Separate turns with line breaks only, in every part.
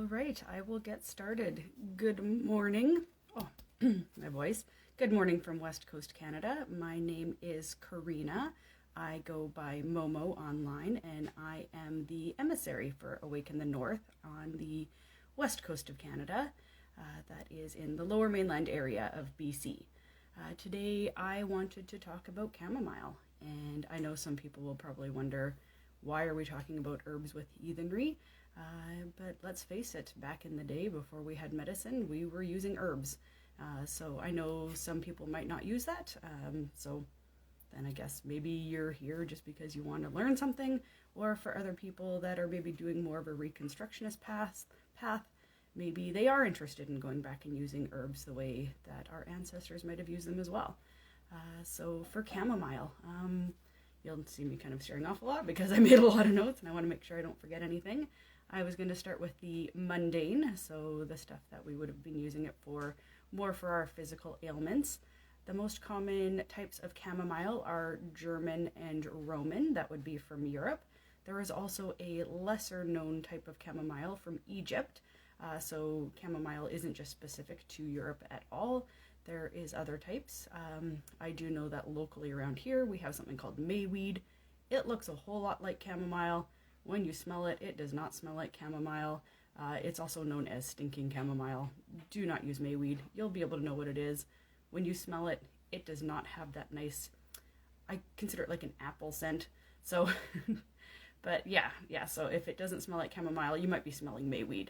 right, I will get started. Good morning. Oh, my voice. Good morning from West Coast Canada. My name is Karina. I go by Momo online, and I am the emissary for Awaken the North on the west coast of Canada. That is in the lower mainland area of BC. Today I wanted to talk about chamomile, and I know some people will probably wonder, why are we talking about herbs with heathenry? But let's face it, back in the day before we had medicine, we were using herbs. So I know some people might not use that. So then I guess maybe you're here just because you want to learn something, or for other people that are maybe doing more of a reconstructionist path, maybe they are interested in going back and using herbs the way that our ancestors might have used them as well. So for chamomile, you'll see me kind of staring off a lot because I made a lot of notes and I want to make sure I don't forget anything. I was going to start with the mundane, so the stuff that we would have been using it for, more for our physical ailments. The most common types of chamomile are German and Roman, that would be from Europe. There is also a lesser known type of chamomile from Egypt, so chamomile isn't just specific to Europe at all. There is other types. I do know that locally around here we have something called mayweed. It looks a whole lot like chamomile. When you smell it, it does not smell like chamomile. It's also known as stinking chamomile. Do not use mayweed. You'll be able to know what it is. When you smell it, it does not have that nice, I consider it like an apple scent. So, but yeah, so if it doesn't smell like chamomile, you might be smelling mayweed.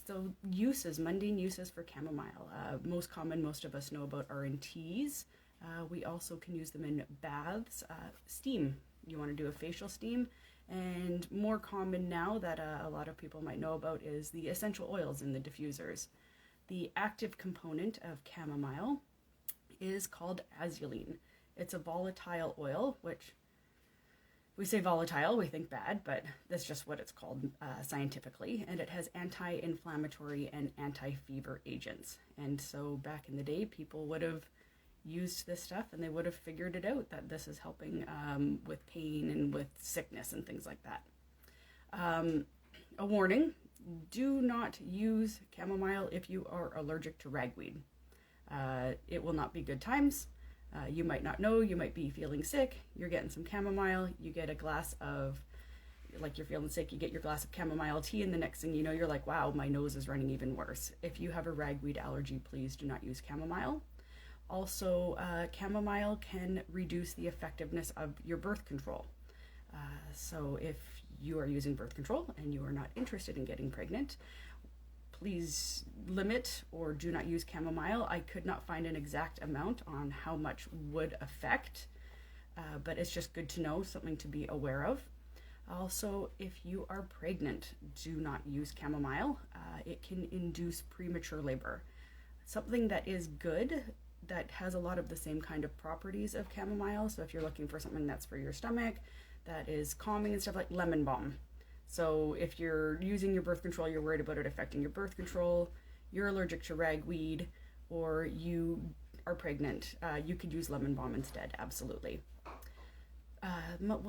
So mundane uses for chamomile. Most common, most of us know about are in teas. We also can use them in baths. Steam, you want to do a facial steam. And more common now that a lot of people might know about is the essential oils in the diffusers. The active component of chamomile is called azulene. It's a volatile oil, which we say volatile, we think bad, but that's just what it's called scientifically. And it has anti-inflammatory and anti-fever agents. And so back in the day, people would have used this stuff and they would have figured it out that this is helping with pain and with sickness and things like that. A warning, do not use chamomile if you are allergic to ragweed. It will not be good times. You might not know, you might be feeling sick, you're getting some chamomile, you get a glass of, like you're feeling sick, you get your glass of chamomile tea, and the next thing you know, you're like, wow, my nose is running even worse. If you have a ragweed allergy, please do not use chamomile. Also, chamomile can reduce the effectiveness of your birth control. So if you are using birth control and you are not interested in getting pregnant, please limit or do not use chamomile. I could not find an exact amount on how much would affect, but it's just good to know, something to be aware of. Also, if you are pregnant, do not use chamomile. It can induce premature labor. Something that is good, that has a lot of the same kind of properties of chamomile. So if you're looking for something that's for your stomach, that is calming and stuff, like lemon balm. So if you're using your birth control, you're worried about it affecting your birth control, you're allergic to ragweed, or you are pregnant, you could use lemon balm instead, absolutely.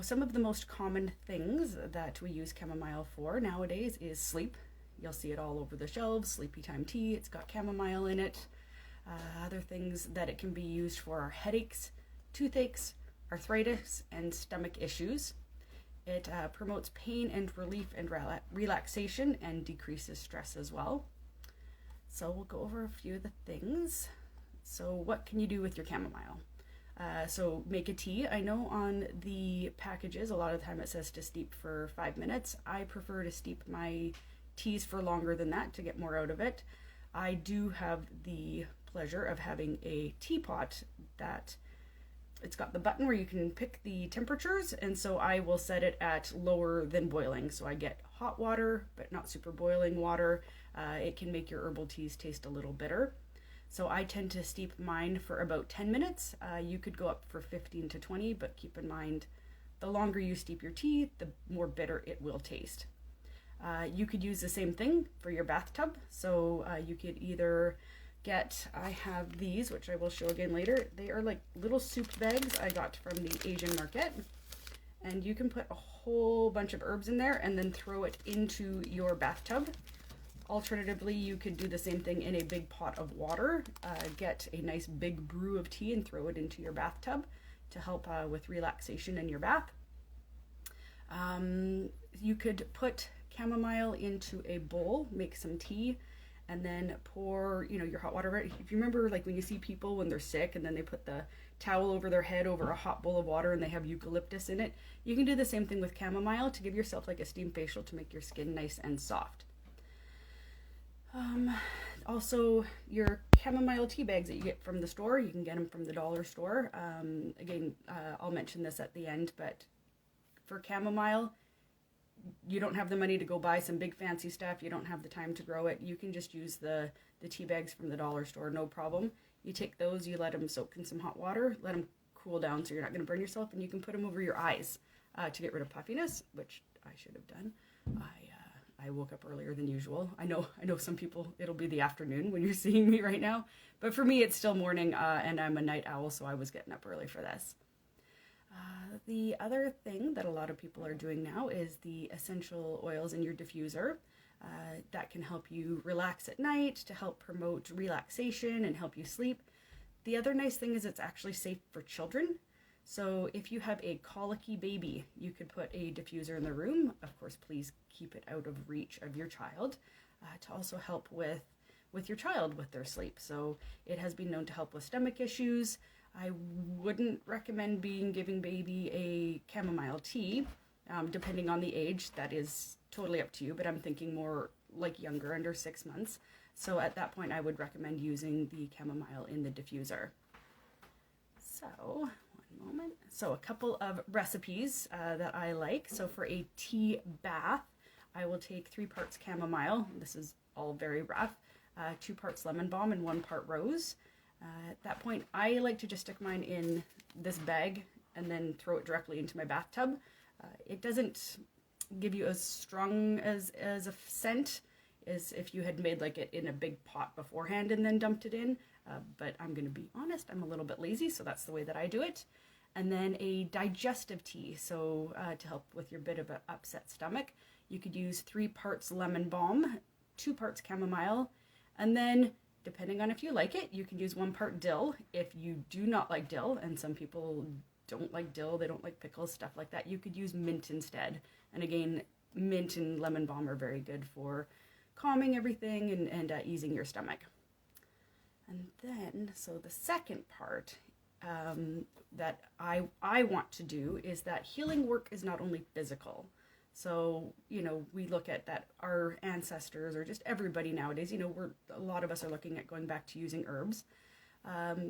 Some of the most common things that we use chamomile for nowadays is sleep. You'll see it all over the shelves, sleepy time tea, it's got chamomile in it. Other things that it can be used for are headaches, toothaches, arthritis, and stomach issues. It promotes pain and relief and relaxation and decreases stress as well. So we'll go over a few of the things. So what can you do with your chamomile? So make a tea. I know on the packages, a lot of the time it says to steep for 5 minutes. I prefer to steep my teas for longer than that to get more out of it. I do have the pleasure of having a teapot that it's got the button where you can pick the temperatures, and so I will set it at lower than boiling. So I get hot water, but not super boiling water. It can make your herbal teas taste a little bitter. So I tend to steep mine for about 10 minutes. You could go up for 15 to 20, but keep in mind, the longer you steep your tea, the more bitter it will taste. You could use the same thing for your bathtub. So you could either I have these, which I will show again later. They are like little soup bags I got from the Asian market. And you can put a whole bunch of herbs in there and then throw it into your bathtub. Alternatively, you could do the same thing in a big pot of water. Get a nice big brew of tea and throw it into your bathtub to help with relaxation in your bath. You could put chamomile into a bowl, make some tea, and then pour, your hot water. If you remember, like when you see people when they're sick and then they put the towel over their head over a hot bowl of water and they have eucalyptus in it, you can do the same thing with chamomile to give yourself like a steam facial to make your skin nice and soft. Also, your chamomile tea bags that you get from the store, you can get them from the dollar store. Again, I'll mention this at the end, but for chamomile, you don't have the money to go buy some big fancy stuff. You don't have the time to grow it. You can just use the tea bags from the dollar store, no problem. You take those, you let them soak in some hot water, let them cool down so you're not going to burn yourself, and you can put them over your eyes to get rid of puffiness, which I should have done. I woke up earlier than usual. I know some people, it'll be the afternoon when you're seeing me right now, but for me it's still morning, and I'm a night owl, so I was getting up early for this. The other thing that a lot of people are doing now is the essential oils in your diffuser. That can help you relax at night, to help promote relaxation and help you sleep. The other nice thing is it's actually safe for children. So if you have a colicky baby, you could put a diffuser in the room. Of course, please keep it out of reach of your child, to also help with your child with their sleep. So it has been known to help with stomach issues. I wouldn't recommend giving baby a chamomile tea, depending on the age. That is totally up to you, but I'm thinking more like younger, under 6 months. So at that point, I would recommend using the chamomile in the diffuser. So, one moment. So a couple of recipes that I like. So for a tea bath, I will take 3 parts chamomile. This is all very rough. 2 parts lemon balm and 1 part rose. At that point, I like to just stick mine in this bag and then throw it directly into my bathtub. It doesn't give you as strong as a scent as if you had made like it in a big pot beforehand and then dumped it in. But I'm going to be honest, I'm a little bit lazy, so that's the way that I do it. And then a digestive tea, so to help with your bit of an upset stomach, you could use 3 parts lemon balm, 2 parts chamomile, and then depending on if you like it, you can use 1 part dill. If you do not like dill, and some people don't like dill, they don't like pickles, stuff like that, you could use mint instead. And again, mint and lemon balm are very good for calming everything and easing your stomach. And then, so the second part that I want to do is that healing work is not only physical. So, we look at that our ancestors, or just everybody nowadays, a lot of us are looking at going back to using herbs.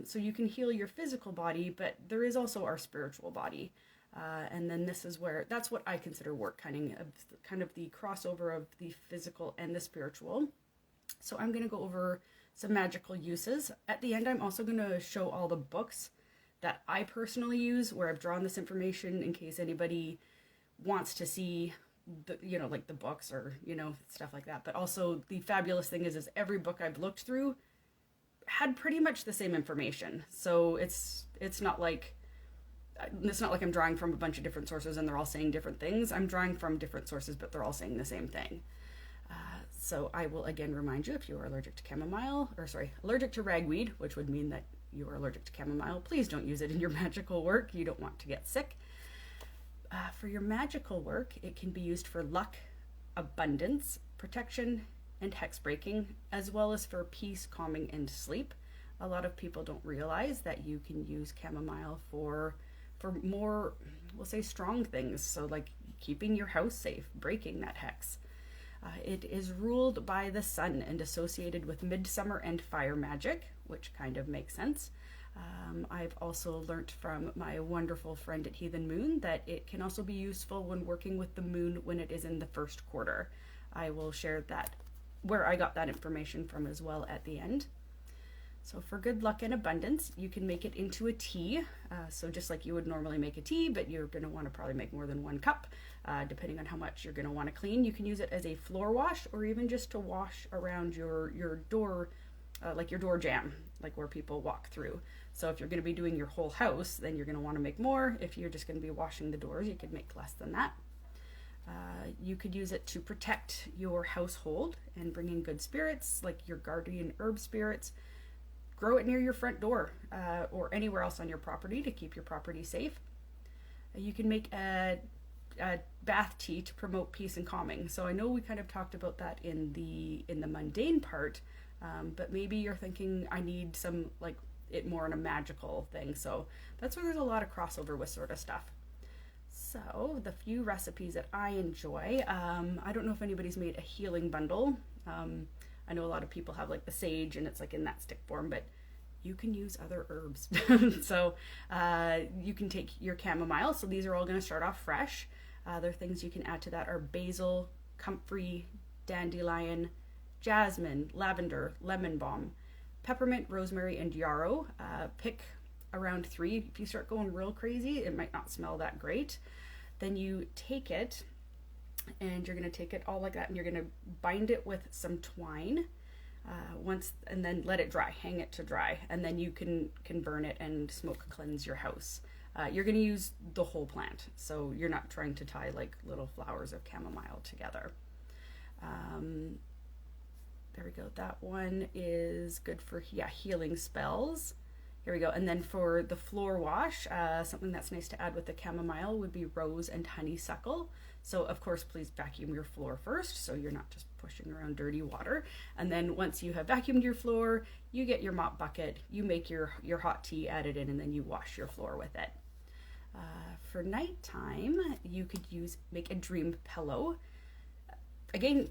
So you can heal your physical body, but there is also our spiritual body. And then that's what I consider wortcunning, kind of the crossover of the physical and the spiritual. So I'm going to go over some magical uses. At the end, I'm also going to show all the books that I personally use, where I've drawn this information in case anybody wants to see like the books or stuff like that. But also the fabulous thing is every book I've looked through had pretty much the same information. So it's not like I'm drawing from a bunch of different sources and they're all saying different things. I'm drawing from different sources, but they're all saying the same thing. So I will again remind you, if you are allergic to allergic to ragweed, which would mean that you are allergic to chamomile, please don't use it in your magical work. You don't want to get sick. For your magical work, it can be used for luck, abundance, protection, and hex breaking, as well as for peace, calming, and sleep. A lot of people don't realize that you can use chamomile for more, we'll say, strong things. So like keeping your house safe, breaking that hex. It is ruled by the sun and associated with midsummer and fire magic, which kind of makes sense. I've also learnt from my wonderful friend at Heathen Moon that it can also be useful when working with the moon when it is in the first quarter. I will share that, where I got that information from as well at the end. So for good luck and abundance, you can make it into a tea. So just like you would normally make a tea, but you're going to want to probably make more than 1 cup, depending on how much you're going to want to clean. You can use it as a floor wash, or even just to wash around your door, like your door jamb, like where people walk through. So if you're going to be doing your whole house, then you're going to want to make more. If you're just going to be washing the doors, you could make less than that. You could use it to protect your household and bring in good spirits, like your guardian herb spirits. Grow it near your front door or anywhere else on your property to keep your property safe. You can make a bath tea to promote peace and calming. So I know we kind of talked about that in the mundane part, but maybe you're thinking I need some like it more in a magical thing. So that's where there's a lot of crossover with sort of stuff. So the few recipes that I enjoy, I don't know if anybody's made a healing bundle. I know a lot of people have like the sage and it's like in that stick form, but you can use other herbs. So you can take your chamomile. So these are all going to start off fresh. Other things you can add to that are basil, comfrey, dandelion, jasmine, lavender, lemon balm, peppermint, rosemary, and yarrow. Pick around 3. If you start going real crazy, it might not smell that great. Then you take it and you're going to take it all like that and you're going to bind it with some twine and then let it dry, hang it to dry, and then you can burn it and smoke cleanse your house. You're going to use the whole plant, so you're not trying to tie like little flowers of chamomile together. There we go. That one is good for healing spells. Here we go. And then for the floor wash, something that's nice to add with the chamomile would be rose and honeysuckle. So of course, please vacuum your floor first, so you're not just pushing around dirty water. And then once you have vacuumed your floor, you get your mop bucket, you make your hot tea, add it in, and then you wash your floor with it. For nighttime, you could make a dream pillow. Again,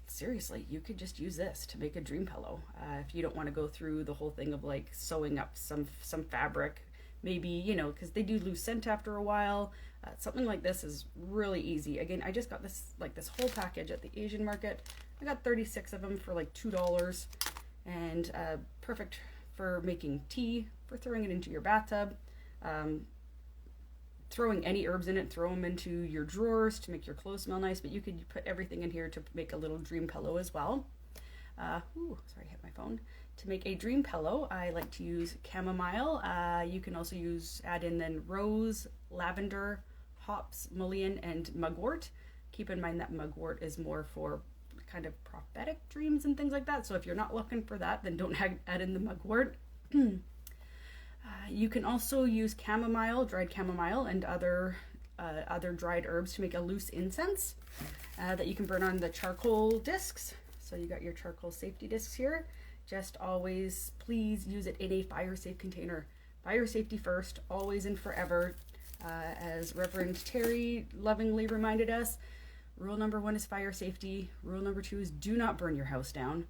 seriously, you could just use this to make a dream pillow. If you don't want to go through the whole thing of like sewing up some fabric, maybe, because they do lose scent after a while. Something like this is really easy. Again, I just got this whole package at the Asian market. I got 36 of them for like $2, and perfect for making tea, for throwing it into your bathtub, throwing any herbs in it, throw them into your drawers to make your clothes smell nice, but you could put everything in here to make a little dream pillow as well. Sorry, I hit my phone. To make a dream pillow, I like to use chamomile. You can also add in then rose, lavender, hops, mullein, and mugwort. Keep in mind that mugwort is more for kind of prophetic dreams and things like that. So if you're not looking for that, then don't add in the mugwort. You can also use dried chamomile, and other dried herbs to make a loose incense that you can burn on the charcoal discs. So you got your charcoal safety discs here. Just always, please use it in a fire-safe container. Fire safety first, always and forever. As Reverend Terry lovingly reminded us, rule number 1 is fire safety. Rule number 2 is do not burn your house down.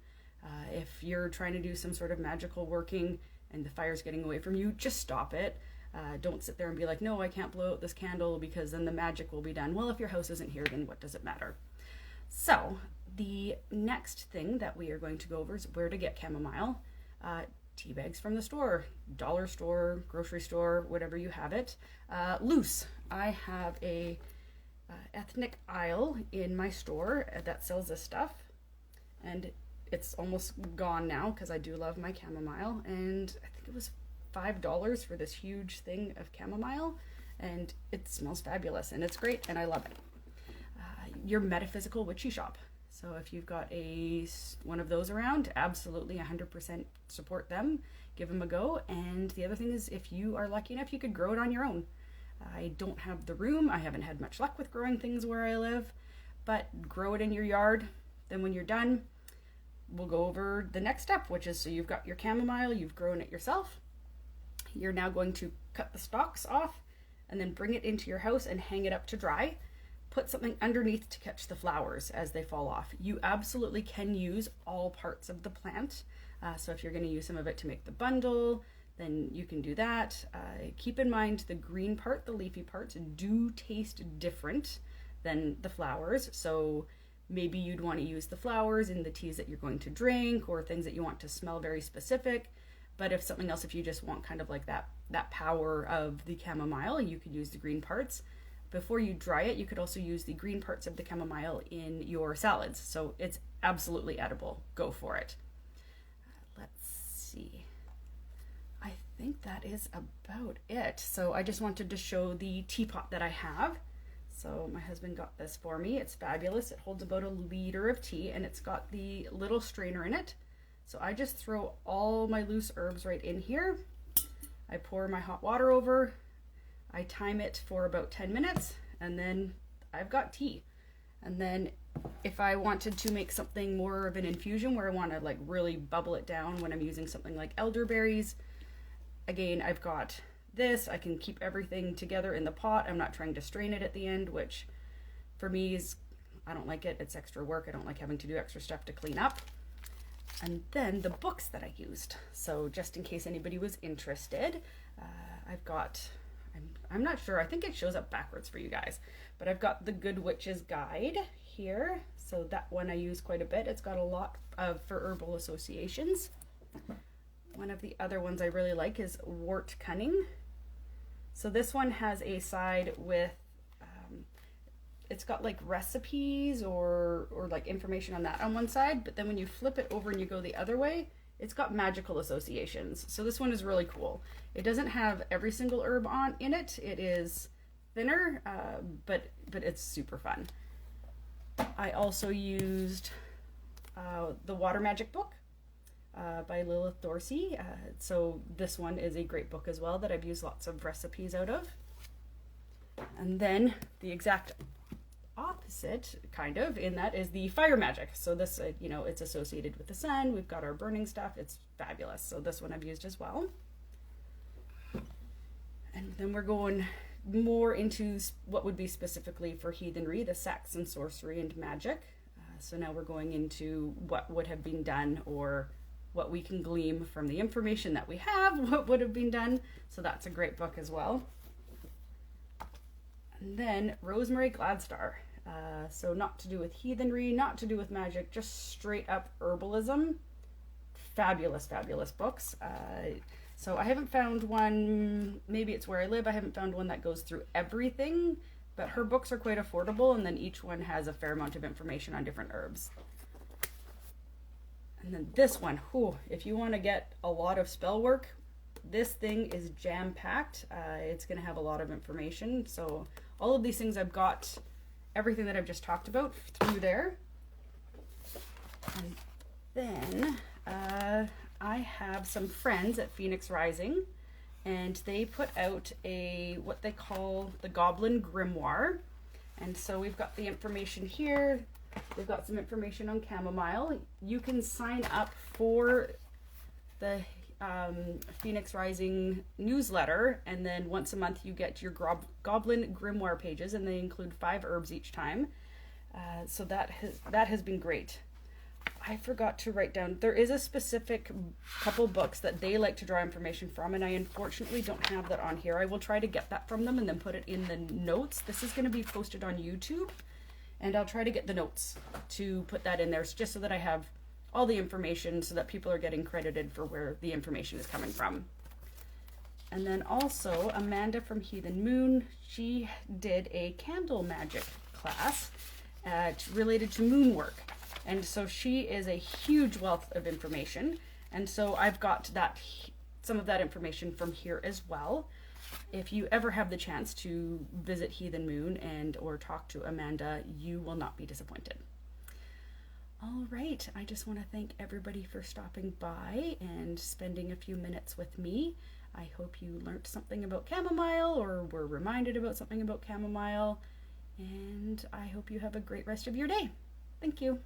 If you're trying to do some sort of magical working and the fire's getting away from you, just stop it. Don't sit there and be like, no, I can't blow out this candle because then the magic will be done. Well, if your house isn't here, then what does it matter? So the next thing that we are going to go over is where to get chamomile. Tea bags from the store, dollar store, grocery store, whatever you have it. Loose. I have a ethnic aisle in my store that sells this stuff, and it's almost gone now because I do love my chamomile, and I think it was $5 for this huge thing of chamomile, and it smells fabulous and it's great and I love it. Your metaphysical witchy shop. So if you've got one of those around, absolutely 100% support them, give them a go. And the other thing is, if you are lucky enough, you could grow it on your own. I don't have the room. I haven't had much luck with growing things where I live, but grow it in your yard. Then when you're done, we'll go over the next step, which is, so you've got your chamomile, you've grown it yourself. You're now going to cut the stalks off and then bring it into your house and hang it up to dry. Put something underneath to catch the flowers as they fall off. You absolutely can use all parts of the plant. So if you're going to use some of it to make the bundle, then you can do that. Keep in mind the green part, the leafy parts, do taste different than the flowers. So maybe you'd want to use the flowers in the teas that you're going to drink, or things that you want to smell very specific. But if something else, if you just want kind of like that power of the chamomile, you could use the green parts. Before you dry it, you could also use the green parts of the chamomile in your salads. So it's absolutely edible. Go for it. Let's see. I think that is about it. So I just wanted to show the teapot that I have. So my husband got this for me. It's fabulous. It holds about a liter of tea, and it's got the little strainer in it. So I just throw all my loose herbs right in here. I pour my hot water over. I time it for about 10 minutes, and then I've got tea. And then if I wanted to make something more of an infusion where I want to like really bubble it down when I'm using something like elderberries, again, I've got this. I can keep everything together in the pot. I'm not trying to strain it at the end, which for me is, I don't like it. It's extra work. I don't like having to do extra stuff to clean up. And then the books that I used. So just in case anybody was interested, I've got, I'm not sure, I think it shows up backwards for you guys, but I've got the Good Witch's Guide here. So that one I use quite a bit. It's got a lot of for herbal associations. One of the other ones I really like is Wortcunning. So this one has a side with, it's got like recipes or like information on that on one side, but then when you flip it over and you go the other way, it's got magical associations. So this one is really cool. It doesn't have every single herb in it. It is thinner, but it's super fun. I also used the Water Magic book by Lilith Dorsey. So this one is a great book as well that I've used lots of recipes out of. And then the exact opposite, kind of, in that is the fire magic. So this, you know, it's associated with the sun. We've got our burning stuff. It's fabulous. So this one I've used as well. And then we're going more into what would be specifically for heathenry, the Saxon sorcery and magic. So now we're going into what would have been done, or what we can glean from the information that we have, what would have been done. So that's a great book as well. And then Rosemary Gladstar. So not to do with heathenry, not to do with magic, just straight up herbalism. Fabulous, fabulous books. So I haven't found one, maybe it's where I live, I haven't found one that goes through everything, but her books are quite affordable, and then each one has a fair amount of information on different herbs. And then this one, if you want to get a lot of spell work, this thing is jam-packed. It's going to have a lot of information. So all of these things, I've got everything that I've just talked about through there. And then I have some friends at Phoenix Rising, and they put out what they call the Goblin Grimoire. And so we've got the information here. We've got some information on chamomile. You can sign up for the Phoenix Rising newsletter, and then once a month you get your Goblin Grimoire pages, and they include 5 herbs each time. So that has been great. I forgot to write down, there is a specific couple books that they like to draw information from, and I unfortunately don't have that on here. I will try to get that from them and then put it in the notes. This is going to be posted on YouTube, and I'll try to get the notes to put that in there, just so that I have all the information, so that people are getting credited for where the information is coming from. And then also Amanda from Heathen Moon, she did a candle magic class related to moon work. And so she is a huge wealth of information. And so I've got some of that information from here as well. If you ever have the chance to visit Heathen Moon or talk to Amanda, you will not be disappointed. All right, I just want to thank everybody for stopping by and spending a few minutes with me. I hope you learned something about chamomile, or were reminded about something about chamomile, and I hope you have a great rest of your day. Thank you.